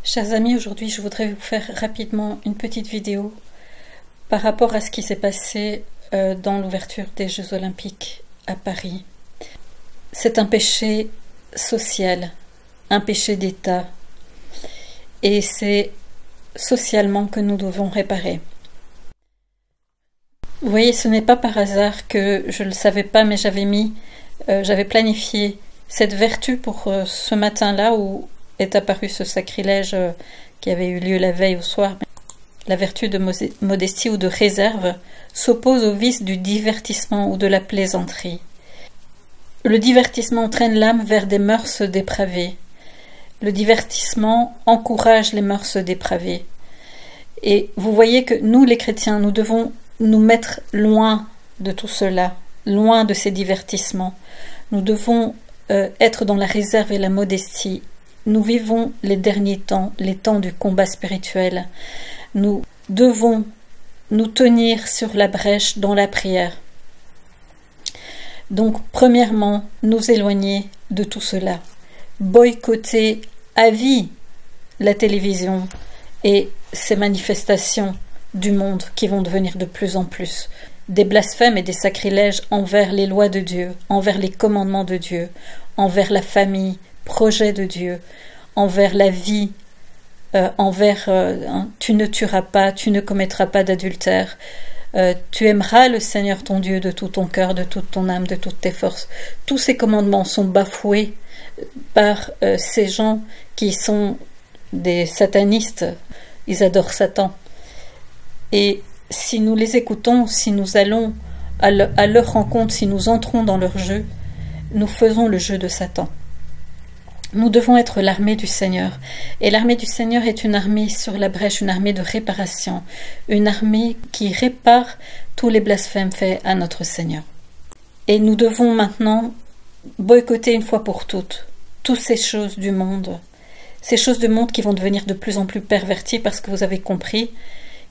Chers amis, aujourd'hui je voudrais vous faire rapidement une petite vidéo par rapport à ce qui s'est passé dans l'ouverture des Jeux Olympiques à Paris. C'est un péché social, un péché d'État, et c'est socialement que nous devons réparer. Vous voyez, ce n'est pas par hasard que je ne le savais pas, mais j'avais planifié cette vertu pour ce matin-là où est apparu ce sacrilège qui avait eu lieu la veille au soir. La vertu de modestie ou de réserve s'oppose au vice du divertissement ou de la plaisanterie. Le divertissement entraîne l'âme vers des mœurs dépravées. Le divertissement encourage les mœurs dépravées. Et vous voyez que nous, les chrétiens, nous devons nous mettre loin de tout cela, loin de ces divertissements. Nous devons être dans la réserve et la modestie. Nous vivons les derniers temps, les temps du combat spirituel. Nous devons nous tenir sur la brèche dans la prière. Donc, premièrement, nous éloigner de tout cela. Boycotter à vie la télévision et ces manifestations du monde qui vont devenir de plus en plus des blasphèmes et des sacrilèges envers les lois de Dieu, envers les commandements de Dieu, envers la famille, projet de Dieu, envers la vie, tu ne tueras pas, tu ne commettras pas d'adultère, tu aimeras le Seigneur ton Dieu de tout ton cœur, de toute ton âme, de toutes tes forces. Tous ces commandements sont bafoués par ces gens qui sont des satanistes, ils adorent Satan. Et si nous les écoutons, si nous allons à leur rencontre, si nous entrons dans leur jeu, nous faisons le jeu de Satan. Nous devons être l'armée du Seigneur. Et l'armée du Seigneur est une armée sur la brèche, une armée de réparation, une armée qui répare tous les blasphèmes faits à notre Seigneur. Et nous devons maintenant boycotter une fois pour toutes ces choses du monde, ces choses du monde qui vont devenir de plus en plus perverties parce que vous avez compris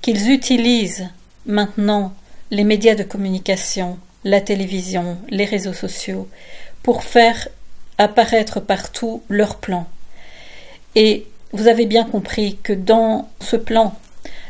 qu'ils utilisent maintenant les médias de communication, la télévision, les réseaux sociaux, pour faire apparaître partout leur plan. Et vous avez bien compris que dans ce plan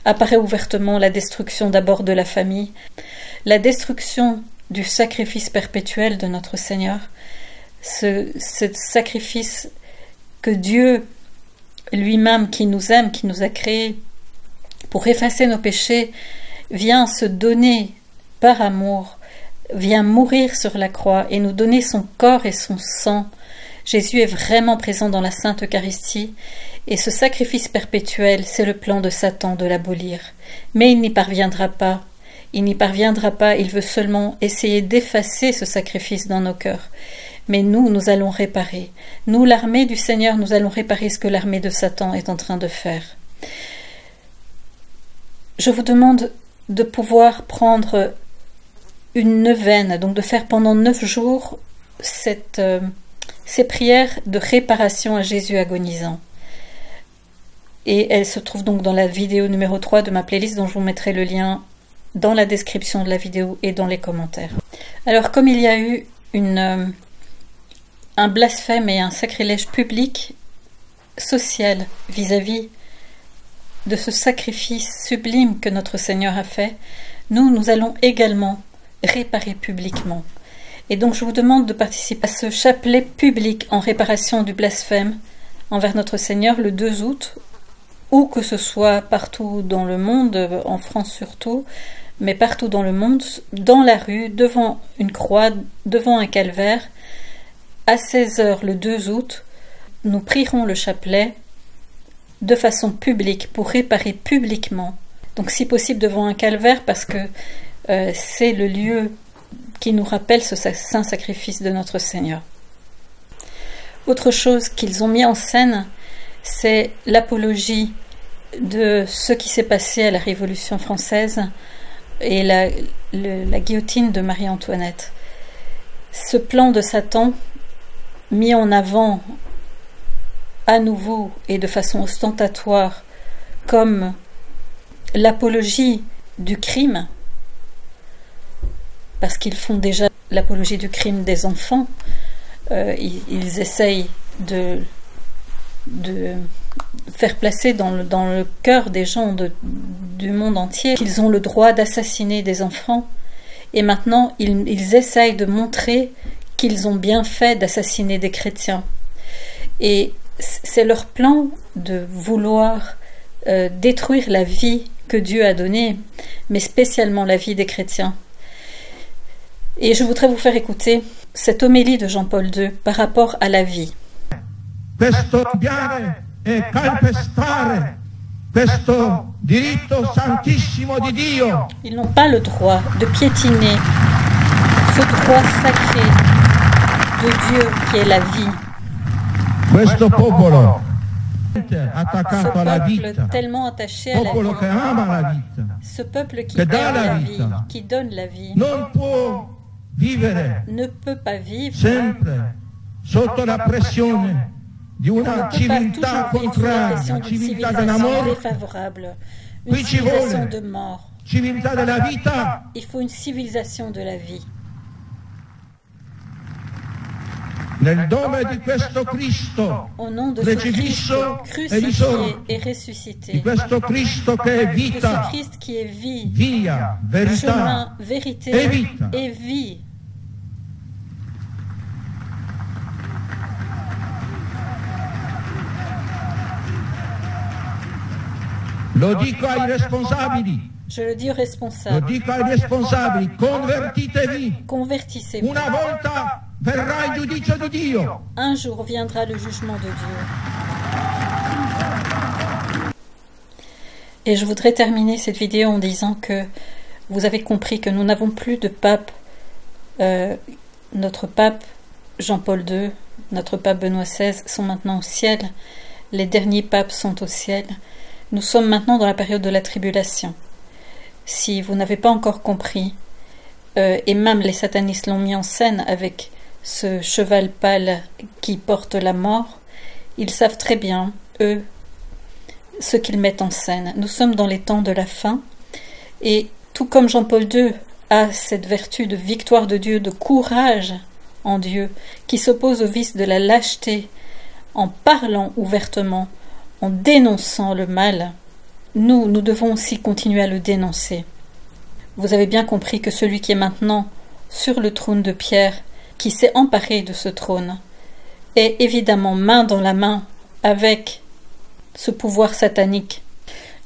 apparaît ouvertement la destruction d'abord de la famille, la destruction du sacrifice perpétuel de notre Seigneur, ce sacrifice que Dieu lui-même, qui nous aime, qui nous a créés pour effacer nos péchés, vient se donner par amour, vient mourir sur la croix et nous donner son corps et son sang. Jésus est vraiment présent dans la Sainte Eucharistie et ce sacrifice perpétuel, c'est le plan de Satan de l'abolir. Mais il n'y parviendra pas. Il n'y parviendra pas, il veut seulement essayer d'effacer ce sacrifice dans nos cœurs. Mais nous allons réparer. Nous, l'armée du Seigneur, nous allons réparer ce que l'armée de Satan est en train de faire. Je vous demande de pouvoir prendre une neuvaine, donc de faire pendant 9 jours ces prières de réparation à Jésus agonisant. Et elle se trouve donc dans la vidéo numéro 3 de ma playlist, dont je vous mettrai le lien dans la description de la vidéo et dans les commentaires. Alors, comme il y a eu un blasphème et un sacrilège public, social, vis-à-vis de ce sacrifice sublime que notre Seigneur a fait, nous allons également réparer publiquement. Et donc je vous demande de participer à ce chapelet public en réparation du blasphème envers notre Seigneur le 2 août, où que ce soit partout dans le monde, en France surtout, mais partout dans le monde, dans la rue, devant une croix, devant un calvaire, à 16 h le 2 août, nous prierons le chapelet de façon publique pour réparer publiquement. Donc si possible devant un calvaire parce que c'est le lieu qui nous rappelle ce saint sacrifice de notre Seigneur. Autre chose qu'ils ont mis en scène, c'est l'apologie de ce qui s'est passé à la Révolution française et la guillotine de Marie-Antoinette. Ce plan de Satan mis en avant à nouveau et de façon ostentatoire comme l'apologie du crime, parce qu'ils font déjà l'apologie du crime des enfants, ils essayent de faire placer dans le cœur des gens du monde entier qu'ils ont le droit d'assassiner des enfants. Et maintenant, ils essayent de montrer qu'ils ont bien fait d'assassiner des chrétiens. Et c'est leur plan de vouloir détruire la vie que Dieu a donnée, mais spécialement la vie des chrétiens. Et je voudrais vous faire écouter cette homélie de Jean-Paul II par rapport à la vie. Questo cambiare e calpestare questo diritto santissimo di Dio. Ils n'ont pas le droit de piétiner ce droit sacré de Dieu qui est la vie. Questo popolo Ce attaccato alla peuple vita, tellement attaché à la popolo che vie, ama la vita, ce peuple qui che aime dà la la vie, vita, qui donne la vie, non può vivere ne peut pas vivre, sempre sotto la pressione di ne una peut pas civiltà toujours vivre sous la pression contraria, d'une civiltà della civilisation morte, défavorable, une qui ci civilisation vuole de mort. civiltà della vita. Il faut une civilisation de la vie. Nel nome di questo Cristo Au nom de ce Christ crocifisso e crucifié risorto, et di ressuscité, questo Cristo che è de ce vita, Christ qui est vie, via, verità, chemin, vérité et vita. et vie. lo dico ai responsabili, Je le dis aux lo responsables, dico ai responsabili, convertitevi, convertissez-vous. una volta verrà il giudizio di Dio. Un jour viendra le jugement de Dieu. Et je voudrais terminer cette vidéo en disant que vous avez compris que nous n'avons plus de pape. Notre pape Jean-Paul II, notre pape Benoît XVI sont maintenant au ciel. Les derniers papes sont au ciel. Nous sommes maintenant dans la période de la tribulation. Si vous n'avez pas encore compris, et même les satanistes l'ont mis en scène avec ce cheval pâle qui porte la mort, ils savent très bien, eux, ce qu'ils mettent en scène. Nous sommes dans les temps de la fin, et tout comme Jean-Paul II a cette vertu de victoire de Dieu, de courage en Dieu, qui s'oppose au vice de la lâcheté, en parlant ouvertement, en dénonçant le mal, nous devons aussi continuer à le dénoncer. Vous avez bien compris que celui qui est maintenant sur le trône de pierre, qui s'est emparé de ce trône, est évidemment main dans la main avec ce pouvoir satanique.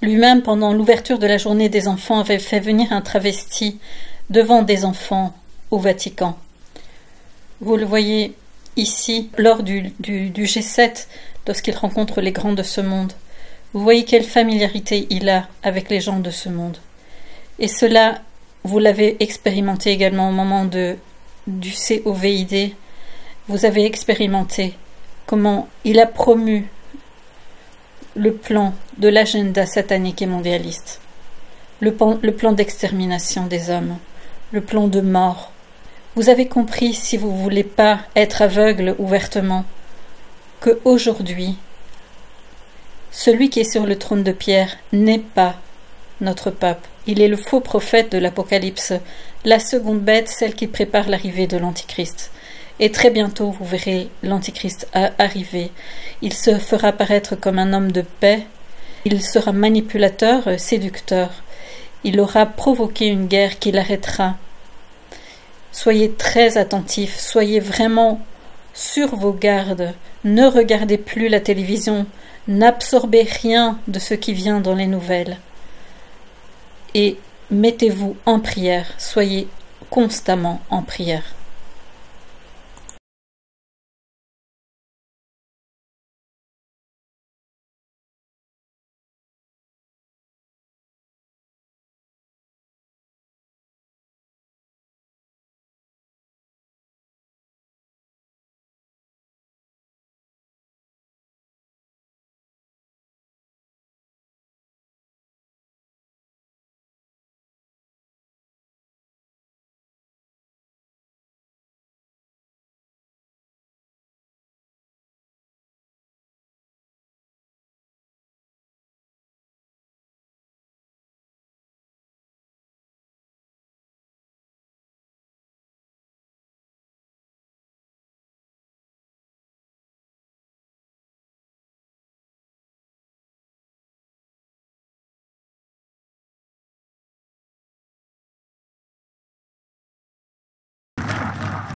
Lui-même, pendant l'ouverture de la journée des enfants, avait fait venir un travesti devant des enfants au Vatican. Vous le voyez ici, lors du G7, lorsqu'il rencontre les grands de ce monde. Vous voyez quelle familiarité il a avec les gens de ce monde. Et cela, vous l'avez expérimenté également au moment du COVID. Vous avez expérimenté comment il a promu le plan de l'agenda satanique et mondialiste, le plan d'extermination des hommes, le plan de mort. Vous avez compris, si vous ne voulez pas être aveugle ouvertement, que aujourd'hui, celui qui est sur le trône de pierre n'est pas notre pape. Il est le faux prophète de l'Apocalypse, la seconde bête, celle qui prépare l'arrivée de l'Antichrist. Et très bientôt, vous verrez l'Antichrist arriver. Il se fera paraître comme un homme de paix. Il sera manipulateur, séducteur. Il aura provoqué une guerre qui l'arrêtera. Soyez très attentifs, soyez vraiment sur vos gardes. Ne regardez plus la télévision, n'absorbez rien de ce qui vient dans les nouvelles. Et mettez-vous en prière, soyez constamment en prière.